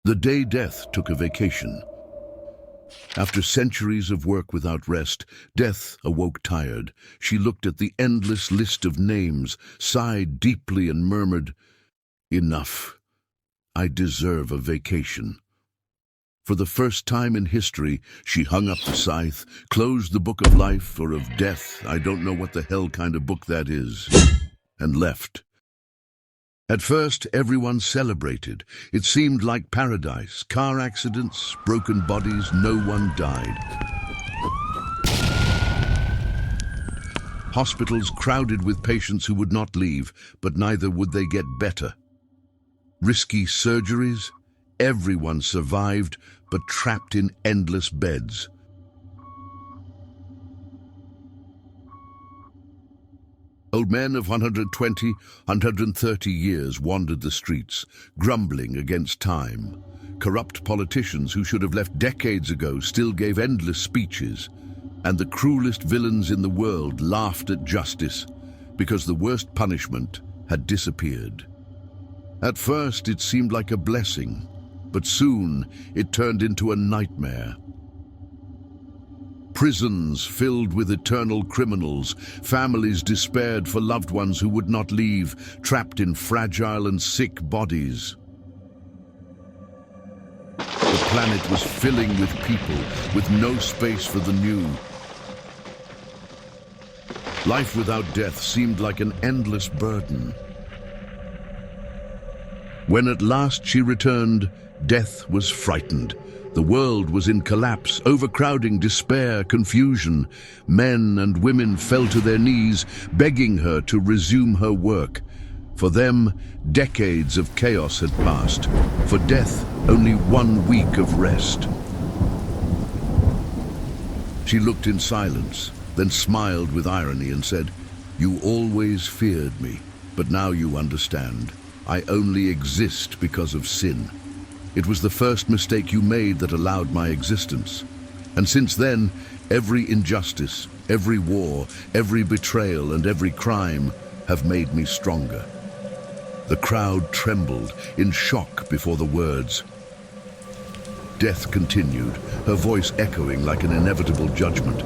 The day Death took a vacation. After centuries of work without rest, Death awoke tired. She looked at the endless list of names, sighed deeply and murmured, "Enough. I deserve a vacation." For the first time in history, she hung up the scythe, closed the book of life or of death, I don't know what the hell kind of book that is, and left. At first, everyone celebrated. It seemed like paradise. Car accidents, broken bodies, no one died. Hospitals crowded with patients who would not leave, but neither would they get better. Risky surgeries, everyone survived, but trapped in endless beds. Old men of 120, 130 years wandered the streets, grumbling against time. Corrupt politicians who should have left decades ago still gave endless speeches, and the cruelest villains in the world laughed at justice because the worst punishment had disappeared. At first it seemed like a blessing, but soon it turned into a nightmare. Prisons filled with eternal criminals, families despaired for loved ones who would not leave, trapped in fragile and sick bodies. The planet was filling with people, with no space for the new. Life without death seemed like an endless burden. When at last she returned, Death was frightened. The world was in collapse, overcrowding, despair, confusion. Men and women fell to their knees, begging her to resume her work. For them, decades of chaos had passed. For Death, only 1 week of rest. She looked in silence, then smiled with irony and said, "You always feared me, but now you understand. I only exist because of sin. It was the first mistake you made that allowed my existence. And since then, every injustice, every war, every betrayal, and every crime have made me stronger." The crowd trembled in shock before the words. Death continued, her voice echoing like an inevitable judgment.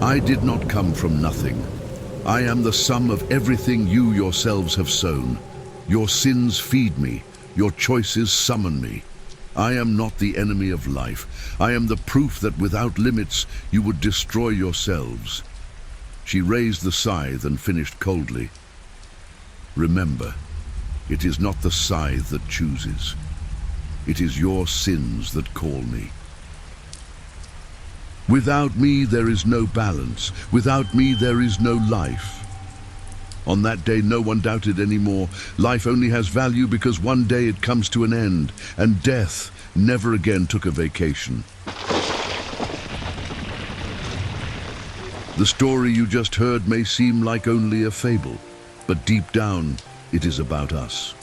"I did not come from nothing. I am the sum of everything you yourselves have sown. Your sins feed me. Your choices summon me. I am not the enemy of life. I am the proof that without limits you would destroy yourselves." She raised the scythe and finished coldly. "Remember, it is not the scythe that chooses. It is your sins that call me. Without me there is no balance. Without me there is no life." On that day, no one doubted anymore. Life only has value because one day it comes to an end, and Death never again took a vacation. The story you just heard may seem like only a fable, but deep down, it is about us.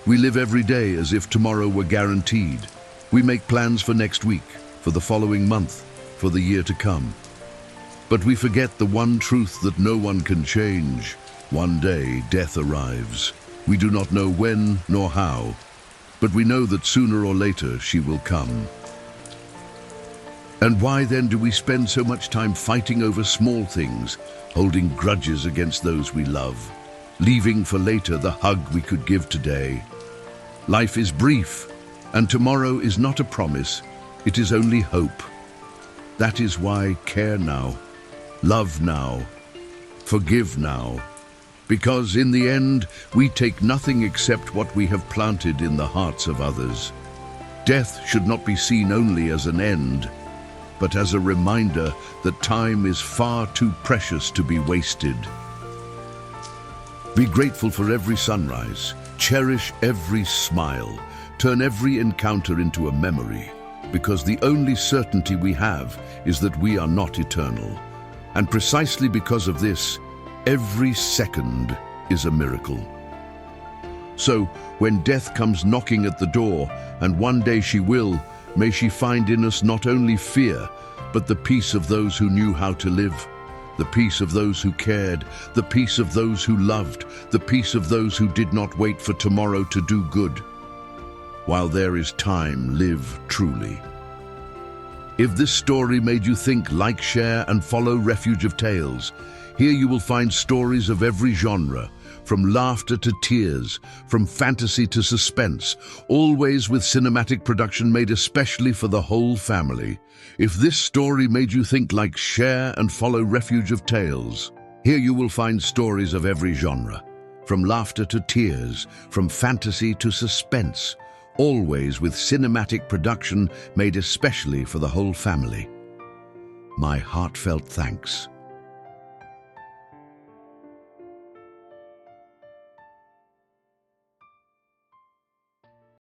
We live every day as if tomorrow were guaranteed. We make plans for next week, for the following month, for the year to come. But we forget the one truth that no one can change. One day, death arrives. We do not know when nor how, but we know that sooner or later she will come. And why then do we spend so much time fighting over small things, holding grudges against those we love, leaving for later the hug we could give today? Life is brief, and tomorrow is not a promise, it is only hope. That is why care now, love now, forgive now. Because in the end, we take nothing except what we have planted in the hearts of others. Death should not be seen only as an end, but as a reminder that time is far too precious to be wasted. Be grateful for every sunrise, cherish every smile, turn every encounter into a memory, because the only certainty we have is that we are not eternal. And precisely because of this, every second is a miracle. So, when death comes knocking at the door, and one day she will, may she find in us not only fear, but the peace of those who knew how to live, the peace of those who cared, the peace of those who loved, the peace of those who did not wait for tomorrow to do good. While there is time, live truly. If this story made you think, like, share, and follow Refuge of Tales. Here you will find stories of every genre, from laughter to tears, from fantasy to suspense, always with cinematic production made especially for the whole family. If this story made you think, like, share, and follow Refuge of Tales. Here you will find stories of every genre, from laughter to tears, from fantasy to suspense, always with cinematic production made especially for the whole family. My heartfelt thanks.